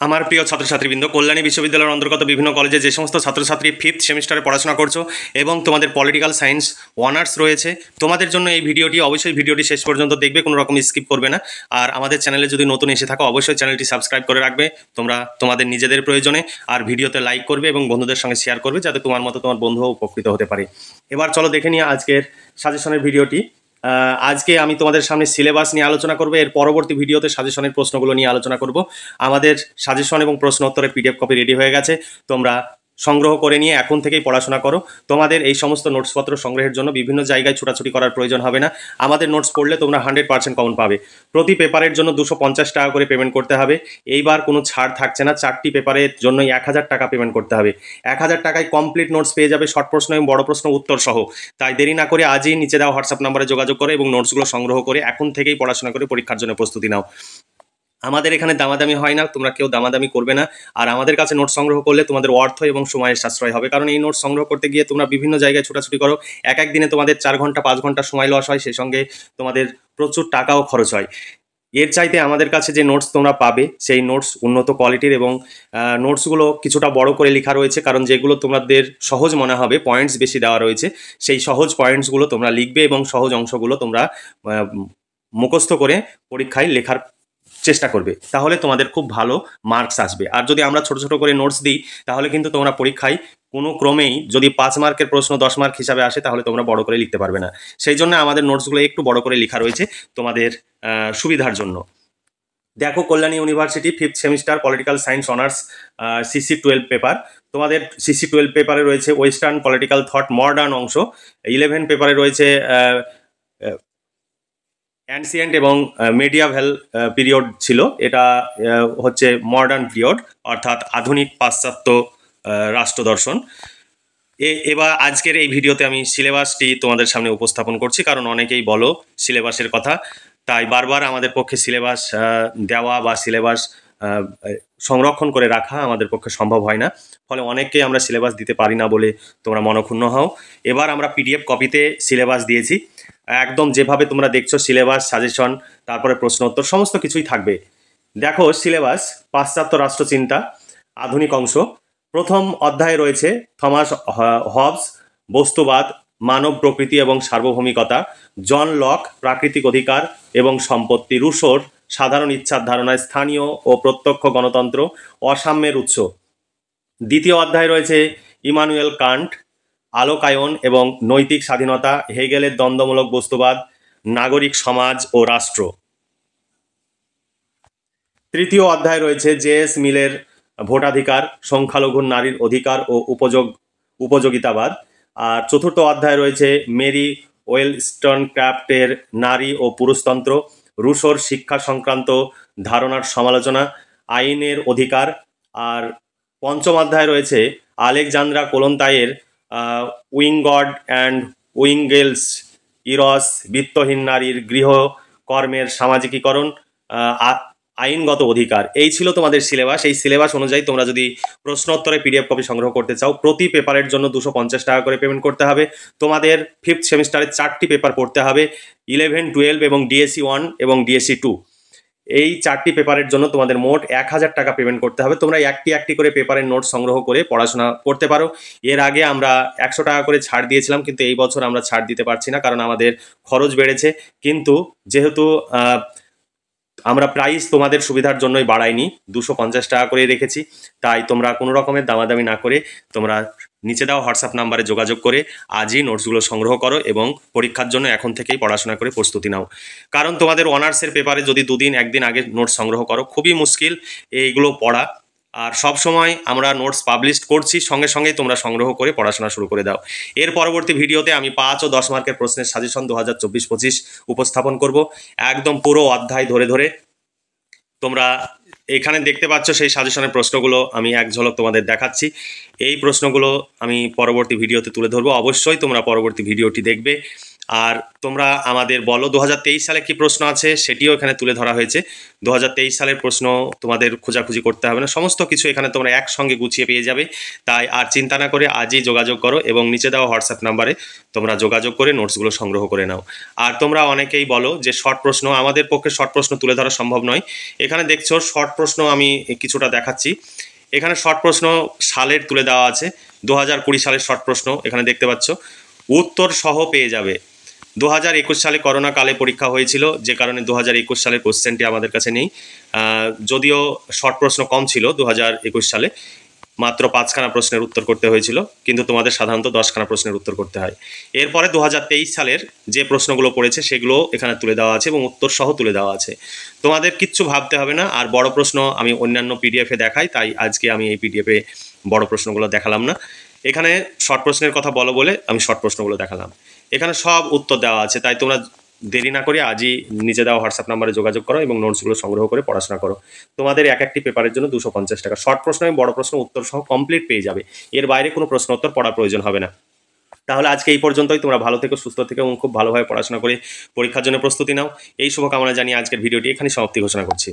আমার প্রিয় ছাত্রছাত্রীবৃন্দ, কল্যাণী বিশ্ববিদ্যালয়ের অন্তর্গত বিভিন্ন কলেজে যে সমস্ত ছাত্রছাত্রী 5th সেমিস্টারে পড়াশোনা করছো এবং তোমাদের পলিটিক্যাল সায়েন্স অনার্স রয়েছে, তোমাদের জন্য এই ভিডিওটি অবশ্যই ভিডিওটি শেষ পর্যন্ত দেখবে, কোনো রকম স্কিপ করবে না। আর আমাদের চ্যানেলে যদি নতুন এসে থাকো অবশ্যই চ্যানেলটি সাবস্ক্রাইব করে রাখবে তোমরা তোমাদের নিজেদের প্রয়োজনে, আর ভিডিওতে লাইক করবে এবং বন্ধুদের সঙ্গে শেয়ার করবে যাতে তোমার মতো তোমার বন্ধুও উপকৃত হতে পারে। এবার চলো দেখে নিয়ে আজকের সাজেশনের ভিডিওটি। আজকে আমি তোমাদের সামনে সিলেবাস নিয়ে আলোচনা করব, এর পরবর্তী ভিডিওতে সাজেশনের প্রশ্নগুলো নিয়ে আলোচনা করব। আমাদের সাজেশন এবং প্রশ্ন উত্তরের পিডিএফ কপি রেডি হয়ে গেছে, তোমরা সংগ্রহ করে নিয়ে এখন থেকেই পড়াশোনা করো। তোমাদের এই সমস্ত নোটসপত্র সংগ্রহের জন্য বিভিন্ন জায়গায় ছোটাছুটি করার প্রয়োজন হবে না। আমাদের নোটস পড়লে তোমরা 100% কমন পাবে। প্রতি পেপারের জন্য 250 টাকা করে পেমেন্ট করতে হবে। এইবার কোনো ছাড় থাকছে না, 4টি পেপারের জন্য 1000 টাকা পেমেন্ট করতে হবে। 1000 টাকায় কমপ্লিট নোটস পেয়ে যাবে, শর্ট প্রশ্ন এবং বড় প্রশ্ন উত্তর সহ। তাই দেরি না করে আজই নিচে দেওয়া হোয়াটসঅ্যাপ নাম্বারে যোগাযোগ করো এবং নোটসগুলো সংগ্রহ করে এখন থেকেই পড়াশোনা করে পরীক্ষার জন্য প্রস্তুতি নাও। আমাদের এখানে দামাদামি হয় না, তোমরা কেউ দামাদামি করবে না। আর আমাদের কাছে নোট সংগ্রহ করলে তোমাদের অর্থ এবং সময়ের সাশ্রয় হবে, কারণ এই নোট সংগ্রহ করতে গিয়ে তোমরা বিভিন্ন জায়গায় ছোটাছুটি করো, এক দিনে তোমাদের 4 ঘন্টা 5 ঘন্টা সময় লস হয়, সেই সঙ্গে তোমাদের প্রচুর টাকাও খরচ হয়। এর চাইতে আমাদের কাছে যে নোটস তোমরা পাবে সেই নোটস উন্নত কোয়ালিটির এবং নোটসগুলো কিছুটা বড় করে লেখা রয়েছে, কারণ যেগুলো তোমাদের সহজ মনে হবে, পয়েন্টস বেশি দেওয়া রয়েছে, সেই সহজ পয়েন্টসগুলো তোমরা লিখবে এবং সহজ অংশগুলো তোমরা মুখস্থ করে পরীক্ষায় লেখার চেষ্টা করবে, তাহলে তোমাদের খুব ভালো মার্কস আসবে। আর যদি আমরা ছোট ছোট করে নোটস দিই তাহলে কিন্তু তোমরা পরীক্ষায় কোনো ক্রমেই যদি 5 মার্কের প্রশ্ন 10 মার্ক হিসাবে আসে তাহলে তোমরা বড় করে লিখতে পারবে না। সেই জন্য আমাদের নোটসগুলো একটু বড় করে লেখা রয়েছে তোমাদের সুবিধার জন্য। দেখো, Kalyani university 5th semester political science honours CC12 paper. তোমাদের CC12 পেপারে রয়েছে ওয়েস্টার্ন পলিটিক্যাল থট মডার্ন অংশ। 11 পেপারে রয়েছে অ্যানসিয়েন্ট এবং মেডিয়াভেল পিরিয়ড ছিল, এটা হচ্ছে মডার্ন পিরিয়ড অর্থাৎ আধুনিক পাশ্চাত্য রাষ্ট্রদর্শন। এবার আজকের এই ভিডিওতে আমি সিলেবাসটি তোমাদের সামনে উপস্থাপন করছি, কারণ অনেকেই বলো সিলেবাসের কথা, তাই বারবার আমাদের পক্ষে সিলেবাস দেওয়া বা সিলেবাস সংরক্ষণ করে রাখা আমাদের পক্ষে সম্ভব হয় না, ফলে অনেককেই আমরা সিলেবাস দিতে পারি না বলে তোমরা মনক্ষুণ্ণ হও। এবার আমরা পিডিএফ কপিতে সিলেবাস দিয়েছি, একদম যেভাবে তোমরা দেখছো সিলেবাস, সাজেশন, তারপরে প্রশ্ন উত্তর সমস্ত কিছুই থাকবে। দেখো সিলেবাস, পাশ্চাত্য রাষ্ট্রচিন্তা আধুনিক অংশ। প্রথম অধ্যায়ে রয়েছে থমাস হবস, বস্তুবাদ, মানব প্রকৃতি এবং সার্বভৌমিকতা। জন লক, প্রাকৃতিক অধিকার এবং সম্পত্তি। রুশোর, সাধারণ ইচ্ছার ধারণায় স্থানীয় ও প্রত্যক্ষ গণতন্ত্র, অসাম্যের উৎস। দ্বিতীয় অধ্যায়ে রয়েছে ইমানুয়েল কান্ট, আলোকায়ন এবং নৈতিক স্বাধীনতা। হেগেলের দ্বন্দ্বমূলক বস্তুবাদ, নাগরিক সমাজ ও রাষ্ট্র। তৃতীয় অধ্যায়ে রয়েছে জেএস মিলের ভোটাধিকার, সংখ্যালঘু নারীর অধিকার ও উপযোগিতাবাদ। আর চতুর্থ অধ্যায়ে রয়েছে মেরি ওয়েলস্টনক্রাফটের নারী ও পুরুষতন্ত্র। রুশোর শিক্ষা সংক্রান্ত ধারণার সমালোচনা, আইনের অধিকার। আর পঞ্চম অধ্যায়ে রয়েছে আলেকজান্দ্রা কোলন্তায়ের উইঙ্গড অ্যান্ড উইঙ্গেলস, ইরস, বিত্তহীন নারীর গৃহকর্মের সামাজিকীকরণ, আইনগত অধিকার। এই ছিল তোমাদের সিলেবাস। এই সিলেবাস অনুযায়ী তোমরা যদি প্রশ্নোত্তরে পিডিএফ কপি সংগ্রহ করতে চাও, প্রতি পেপারের জন্য 250 টাকা করে পেমেন্ট করতে হবে। তোমাদের 5th সেমিস্টারে 4টি পেপার পড়তে হবে, 11, 12 এবং DSC 1 এবং DSC 2। এই 4টি পেপারের জন্য তোমাদের মোট 1000 টাকা পেমেন্ট করতে হবে। তোমরা একটি করে পেপারের নোট সংগ্রহ করে পড়াশোনা করতে পারো। এর আগে আমরা 100 টাকা করে ছাড় দিয়েছিলাম, কিন্তু এই বছর আমরা ছাড় দিতে পারছি না, কারণ আমাদের খরচ বেড়েছে। কিন্তু যেহেতু আমরা প্রাইস তোমাদের সুবিধার জন্যই বাড়াইনি, 250 টাকা করে রেখেছি, তাই তোমরা কোনো রকমের দামাদামি না করে তোমরা নিচে দেওয়া হোয়াটসঅ্যাপ নাম্বারে যোগাযোগ করে আজই নোটসগুলো সংগ্রহ করো এবং পরীক্ষার জন্য এখন থেকেই পড়াশোনা করে প্রস্তুতি নাও। কারণ তোমাদের অনার্সের পেপারে যদি 2-1 দিন আগে নোটস সংগ্রহ করো, খুবই মুশকিল এইগুলো পড়া। আর সব সময় আমরা নোটস পাবলিশ করছি, সঙ্গে সঙ্গেই তোমরা সংগ্রহ করে পড়াশোনা শুরু করে দাও। এর পরবর্তী ভিডিওতে আমি 5 ও 10 মার্কের প্রশ্নের সাজেশন 2024-25 উপস্থাপন করব, একদম পুরো অধ্যায় ধরে ধরে। তোমরা এখানে দেখতে পাচ্ছ সেই সাজেশনের প্রশ্নগুলো আমি এক ঝলক তোমাদের দেখাচ্ছি। এই প্রশ্নগুলো আমি পরবর্তী ভিডিওতে তুলে ধরবো, অবশ্যই তোমরা পরবর্তী ভিডিওটি দেখবে। আর তোমরা আমাদের বলো 2023 সালে কি প্রশ্ন আছে সেটিও এখানে তুলে ধরা হয়েছে। 2023 সালের প্রশ্ন তোমাদের খোঁজাখুঁজি করতে হবে না, সমস্ত কিছু এখানে তোমরা একসঙ্গে গুছিয়ে পেয়ে যাবে। তাই আর চিন্তা না করে আজই যোগাযোগ করো এবং নিচে দেওয়া হোয়াটসঅ্যাপ নাম্বারে তোমরা যোগাযোগ করে নোটসগুলো সংগ্রহ করে নাও। আর তোমরা অনেকেই বলো যে শর্ট প্রশ্ন, আমাদের পক্ষে শর্ট প্রশ্ন তুলে ধরা সম্ভব নয়। এখানে দেখছো শর্ট প্রশ্ন আমি কিছুটা দেখাচ্ছি। এখানে শর্ট প্রশ্ন সালের তুলে দেওয়া আছে, 2020 সালের শর্ট প্রশ্ন এখানে দেখতে পাচ্ছ, উত্তর সহ পেয়ে যাবে। 2021 সালে করোনা কালে পরীক্ষা হয়েছিল, যে কারণে 2021 সালের কোশ্চেনটি আমাদের কাছে নেই। যদিও শর্ট প্রশ্ন কম ছিল 2021 সালে, মাত্র 5খানা প্রশ্নের উত্তর করতে হয়েছিল, কিন্তু তোমাদের সাধারণত 10খানা প্রশ্নের উত্তর করতে হয়। এরপরে 2023 সালের যে প্রশ্নগুলো পড়েছে সেগুলো এখানে তুলে দেওয়া আছে এবং উত্তর সহ তুলে দেওয়া আছে। তোমাদের কিচ্ছু ভাবতে হবে না। আর বড় প্রশ্ন আমি অন্যান্য পিডিএফে দেখাই, তাই আজকে আমি এই পিডিএফে বড় প্রশ্নগুলো দেখালাম না। এখানে শর্ট প্রশ্নের কথা বলো বলে আমি শর্ট প্রশ্নগুলো দেখালাম। এখানে সব উত্তর দেওয়া আছে, তাই তোমরা দেরি না করে আজই নিচে দেওয়া হোয়াটসঅ্যাপ নাম্বারে যোগাযোগ করো এবং নোটসগুলো সংগ্রহ করে পড়াশোনা করো। তোমাদের এক একটি পেপারের জন্য 250 টাকা। শর্ট প্রশ্ন এবং বড় প্রশ্ন উত্তর সহ কমপ্লিট পেয়ে যাবে, এর বাইরে কোনো প্রশ্ন উত্তর পড়ার প্রয়োজন হবে না। তাহলে আজকে এই পর্যন্তই। তোমরা ভালো থেকো, সুস্থ থেকো এবং খুব ভালোভাবে পড়াশোনা করে পরীক্ষার জন্য প্রস্তুতি নাও। এই শুভকামনা জানিয়ে আজকের ভিডিওটি এখানে সমাপ্তি ঘোষণা করছি।